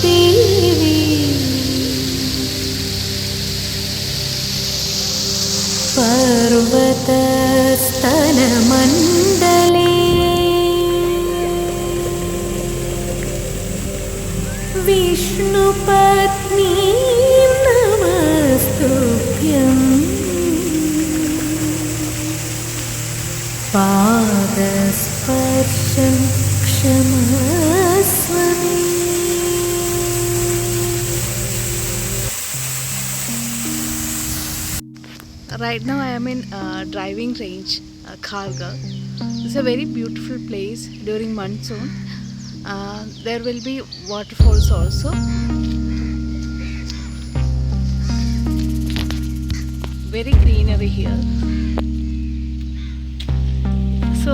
देवी पर्वतस्तनमण्डले विष्णुपत्नी नमस्तुभ्यं पादस्पर्शं क्षमस्व मे। Right now I am in driving range, Kharghar. It's a very beautiful place during monsoon. There will be waterfalls also. Very greenery here. So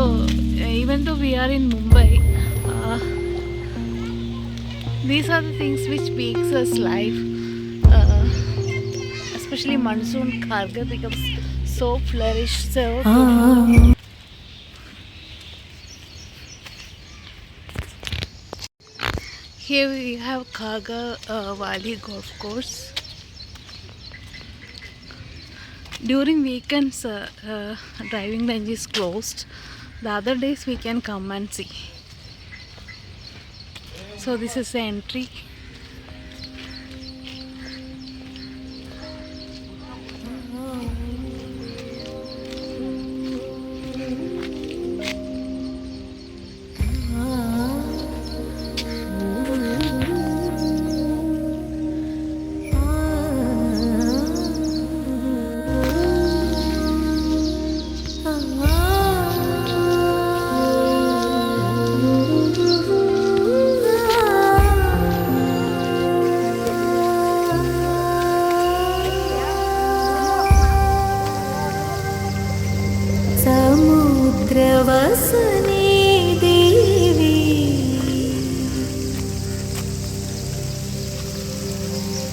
even though we are in Mumbai, these are the things which makes us life. Especially monsoon, Kharghar becomes so flourished. So here we have Kharghar Valley Golf Course. During weekends, driving range is closed. The other days we can come and see. So this is the entry. समुद्रवसने देवी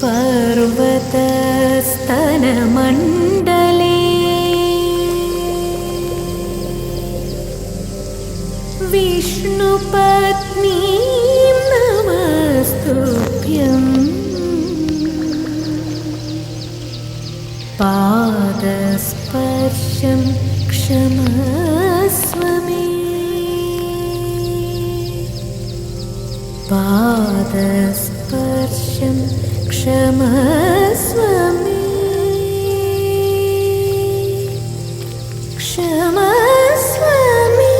पर्वतस्तनमण्डले विष्णुपत्नी नमस्तुभ्यं पादस्पर्शं क्षमस्व मे। पादस्पर्शं क्षमस्व मे। क्षमस्व मे।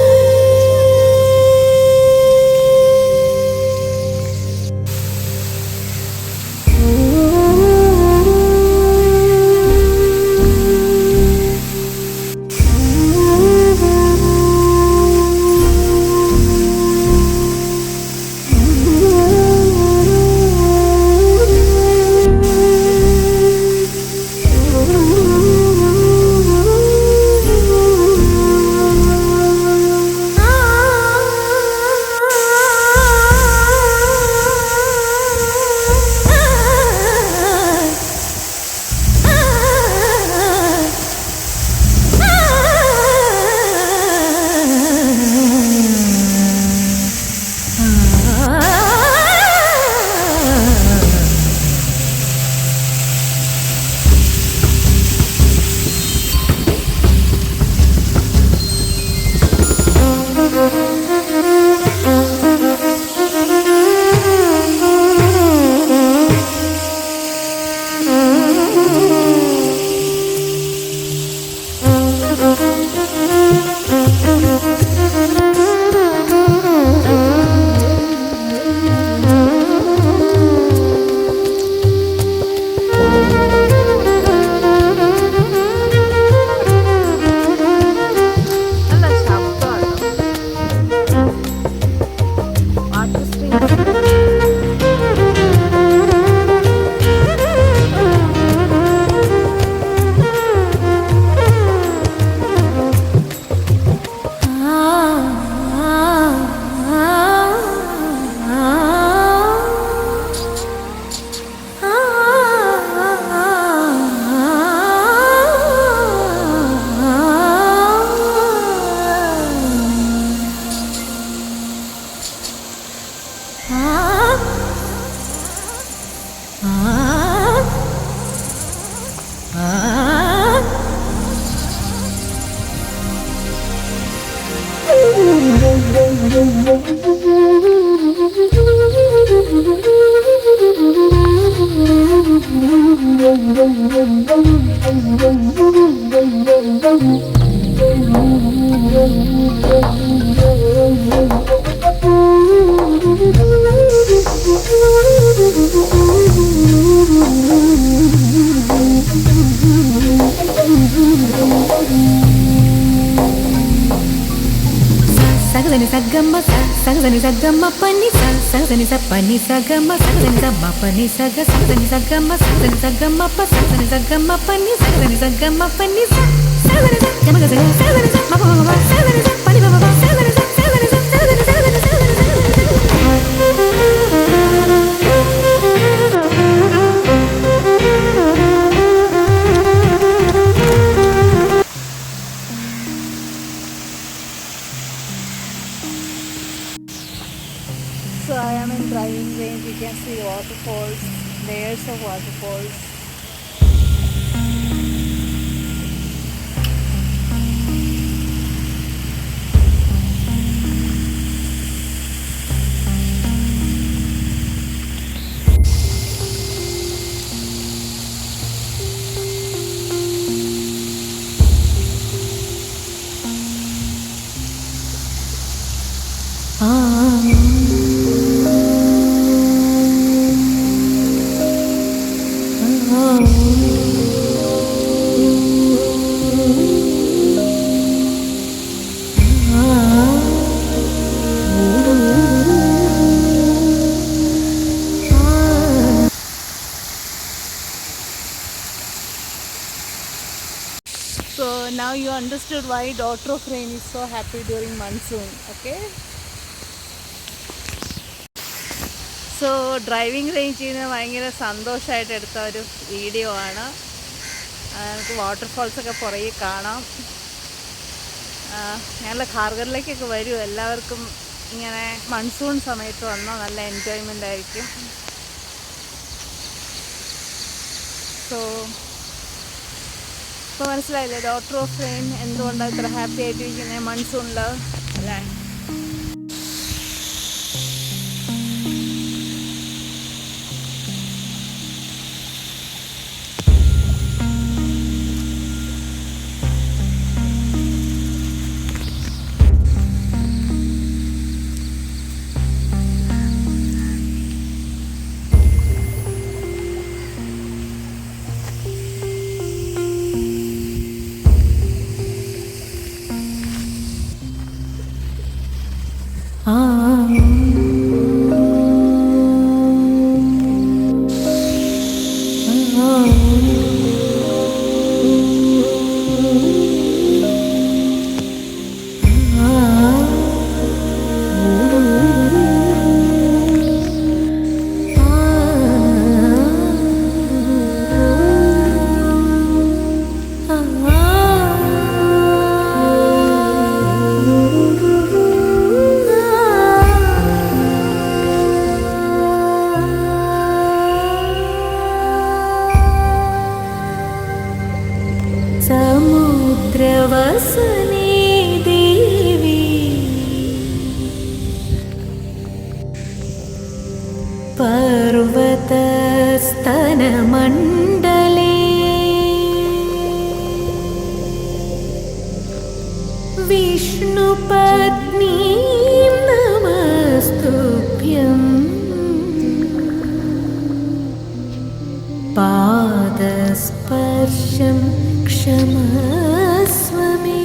Sagazani sagamma sagazani sagamma pani sagazani sa pani sagamma sagazani sa ma pani saga sagazani sagamma sagazani sagamma pani sagazani sagamma pani sagazani sa gamma sagazani sa ma pa ma sagazani sa pani pa pa sagazani sa So I am in driving range. You can see waterfalls, layers of waterfalls. So now you understood why daughter of rain is so happy during monsoon. Okay. So driving റേഞ്ചിൽ നിന്ന് ഭയങ്കര സന്തോഷമായിട്ട് എടുത്ത ഒരു video ആണ്. നമുക്ക് വാട്ടർഫാൾസൊക്കെ പുറകെ കാണാം. ഞങ്ങൾ ഖാർഗറിലേക്കൊക്കെ വരും. എല്ലാവർക്കും ഇങ്ങനെ മൺസൂൺ സമയത്ത് വന്നാൽ നല്ല എൻജോയ്മെൻ്റ് ആയിരിക്കും. സോ ഇപ്പോൾ മനസ്സിലായില്ലേ ഡോട്ടർ ഓഫ് റെയിൻ എന്തുകൊണ്ടാണ് ഇത്ര ഹാപ്പി ആയിട്ടിരിക്കുന്നത് മൺസൂണിൽ അല്ലേ? സമുദ്രവസനേ ദേവി പർവതസ്തനമണ്ഡലേ വിഷ്ണുപത്നീം നമസ്തുഭ്യം പാദസ്പർശം ക്ഷമസ്വ may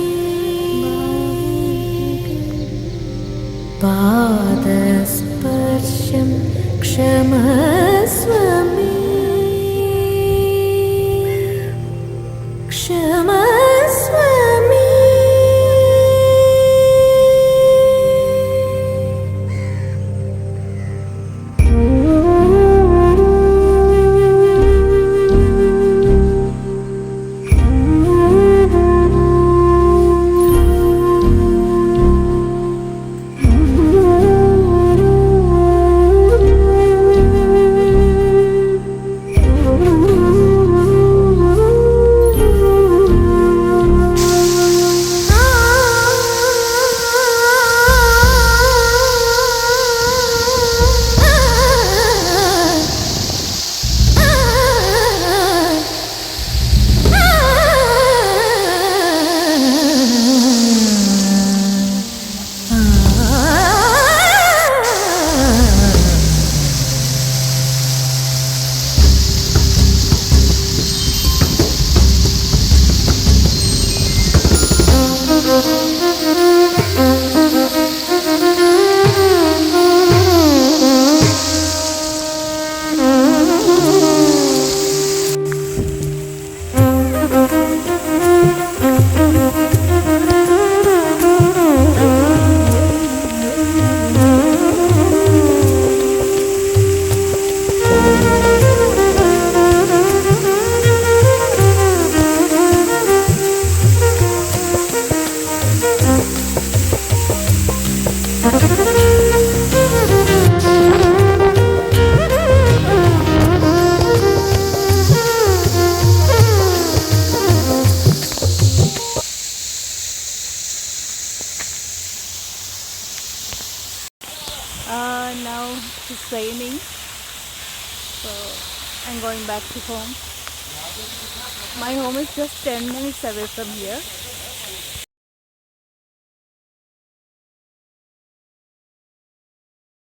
പാദസ്പർശം ക്ഷമസ്വ may ക്ഷമസ്വ may. and now it's raining. So I'm going back to home. My home is just 10 minutes away from here.